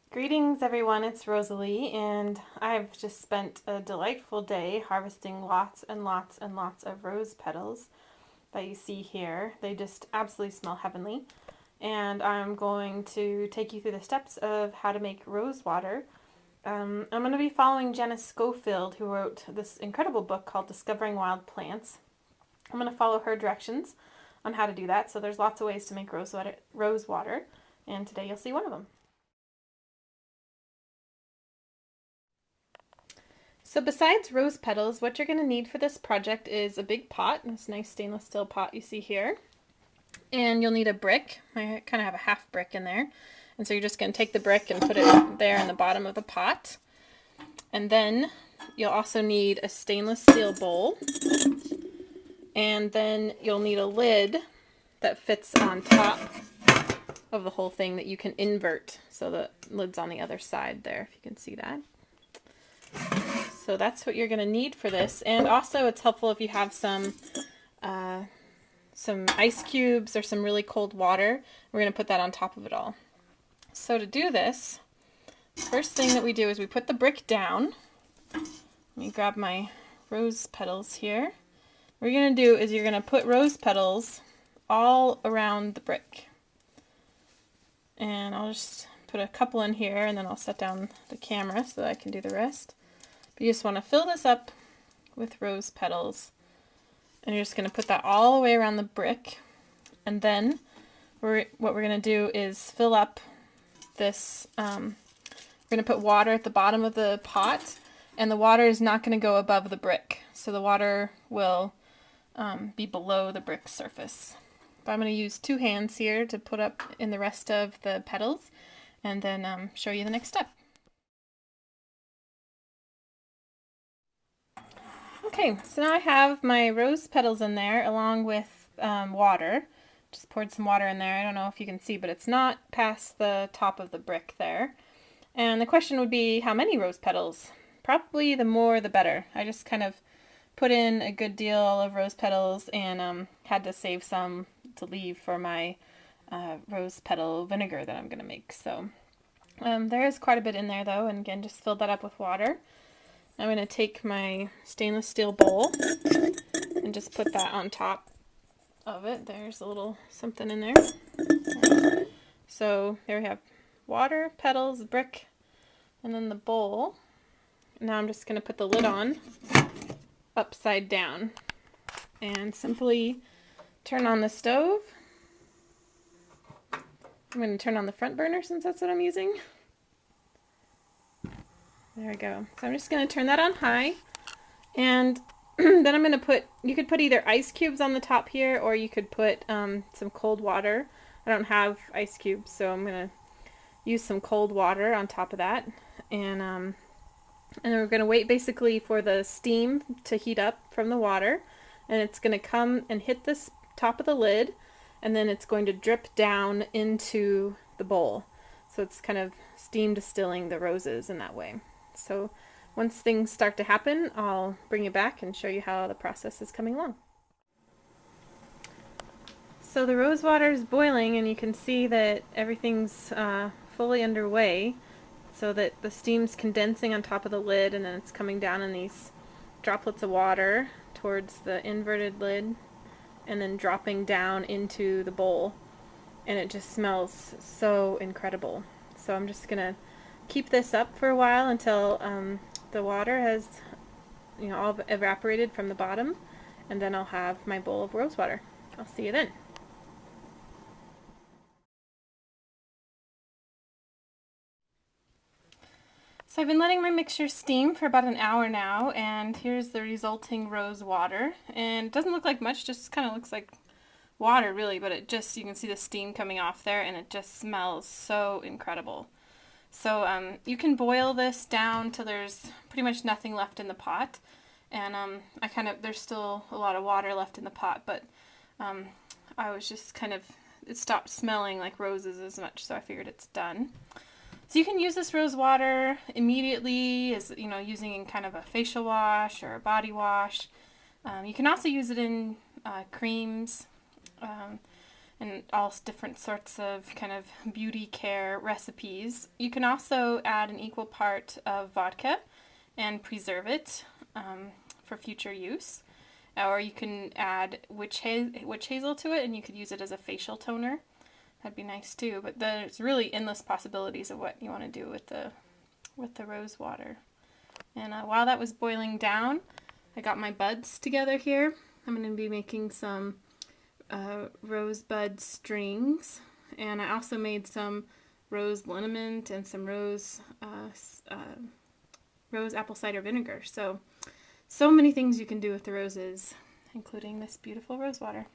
Greetings everyone, it's Rosalie, and I've just spent a delightful day harvesting lots and lots and lots of rose petals that you see here. They just absolutely smell heavenly, and I'm going to take you through the steps of how to make rose water. I'm going to be following Janice Schofield, who wrote this incredible book called Discovering Wild Plants. I'm going to follow her directions on how to do that, so there's lots of ways to make rose water, and today you'll see one of them. So besides rose petals, what you're going to need for this project is a big pot, this nice stainless steel pot you see here. And you'll need a brick. I kind of have a half brick in there. And so you're just going to take the brick and put it there in the bottom of the pot. And then you'll also need a stainless steel bowl. And then you'll need a lid that fits on top of the whole thing that you can invert. So the lid's on the other side there, if you can see that. So that's what you're going to need for this. And also it's helpful if you have some ice cubes or some really cold water. We're going to put that on top of it all. So to do this, first thing that we do is we put the brick down. Let me grab my rose petals here. What you're going to do is you're going to put rose petals all around the brick. And I'll just put a couple in here and then I'll set down the camera so that I can do the rest. But you just want to fill this up with rose petals. And you're just going to put that all the way around the brick. And then what we're going to do is fill up this, we're going to put water at the bottom of the pot. And the water is not going to go above the brick. So the water will be below the brick surface. But I'm going to use 2 hands here to put up in the rest of the petals. And then show you the next step. Okay, so now I have my rose petals in there along with water. Just poured some water in there. I don't know if you can see, but it's not past the top of the brick there. And the question would be, how many rose petals? Probably the more the better. I just kind of put in a good deal of rose petals and had to save some to leave for my rose petal vinegar that I'm going to make. So there is quite a bit in there though, and again, just filled that up with water. I'm going to take my stainless steel bowl and just put that on top of it. There's a little something in there. So there we have water, petals, brick, and then the bowl. Now I'm just going to put the lid on upside down and simply turn on the stove. I'm going to turn on the front burner since that's what I'm using. There we go. So I'm just going to turn that on high, and then I'm going to put, you could put either ice cubes on the top here, or you could put some cold water. I don't have ice cubes, so I'm going to use some cold water on top of that. And then we're going to wait basically for the steam to heat up from the water, and it's going to come and hit this top of the lid, and then it's going to drip down into the bowl. So it's kind of steam distilling the roses in that way. So once things start to happen, I'll bring you back and show you how the process is coming along. So the rose water is boiling, and you can see that everything's fully underway, so that the steam's condensing on top of the lid, and then it's coming down in these droplets of water towards the inverted lid, and then dropping down into the bowl. And it just smells so incredible. So I'm just gonna keep this up for a while until the water has, all evaporated from the bottom, and then I'll have my bowl of rose water. I'll see you then. So I've been letting my mixture steam for about an hour now, and here's the resulting rose water. And it doesn't look like much, just kind of looks like water really, but it just, you can see the steam coming off there, and it just smells so incredible. So you can boil this down till there's pretty much nothing left in the pot, and there's still a lot of water left in the pot, but I was just it stopped smelling like roses as much, so I figured it's done. So you can use this rose water immediately as, using in kind of a facial wash or a body wash. You can also use it in creams. and all different sorts of kind of beauty care recipes. You can also add an equal part of vodka and preserve it for future use. Or you can add witch hazel to it, and you could use it as a facial toner. That'd be nice too. But there's really endless possibilities of what you want to do with the rose water. And while that was boiling down, I got my buds together here. I'm going to be making some rosebud strings, and I also made some rose liniment and some rose apple cider vinegar. So many things you can do with the roses, including this beautiful rose water.